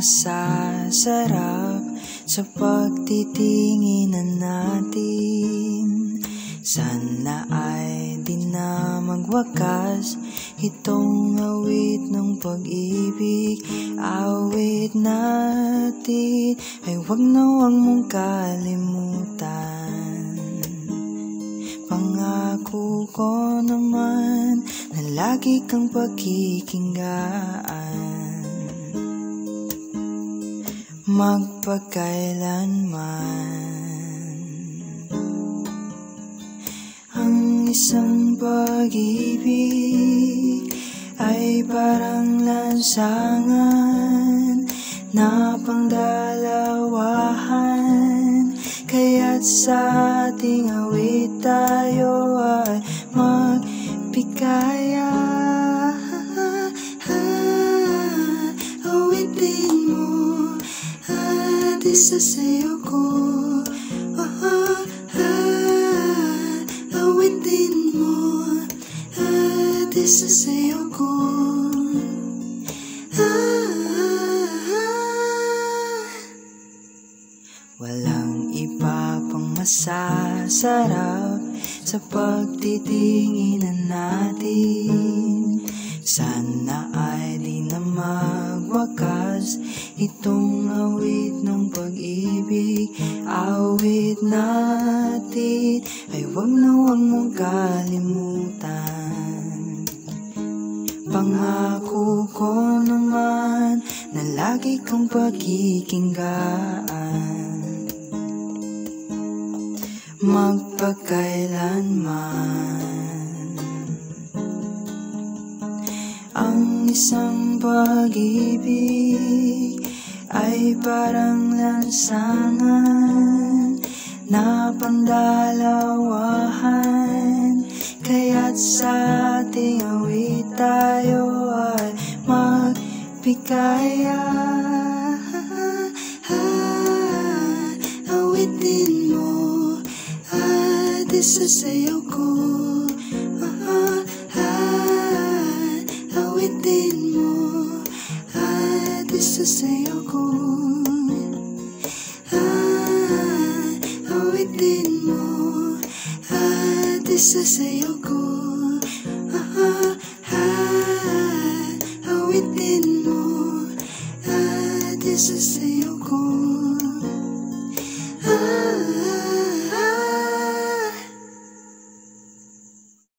masasarap sa pagtitinginan natin. Sana ay di na magwakas itong awit ng pag-ibig. Awit natin ay wag na wag mong kalimutan. Pangako ko naman na lagi kang pakikinggan, magpakailanman. Ang isang pag-ibig ay parang lansangan na pangdalawahan, kaya't sa ating awit tayo ay magpikaya. Awitin mo at isasayaw ko. Awitin mo at isasayaw ko. Walang iba pang masasarap sa pagtitinginan natin. Sana ay di na magwakas itong awit ng pag-ibig. Awit natin ay wag na wag mong kalimutan. Pangako ko naman na lagi kang pakikinggan, magpakailanman. Ang isang pag-ibig ay parang lansangan na pandalawahan, kaya't sa ating awit tayo ay magpikaya. Awitin mo at isasayaw ko. Awitin mo at isasayaw ko. Awitin mo at isasayaw ko. Awitin mo at isasayaw ko.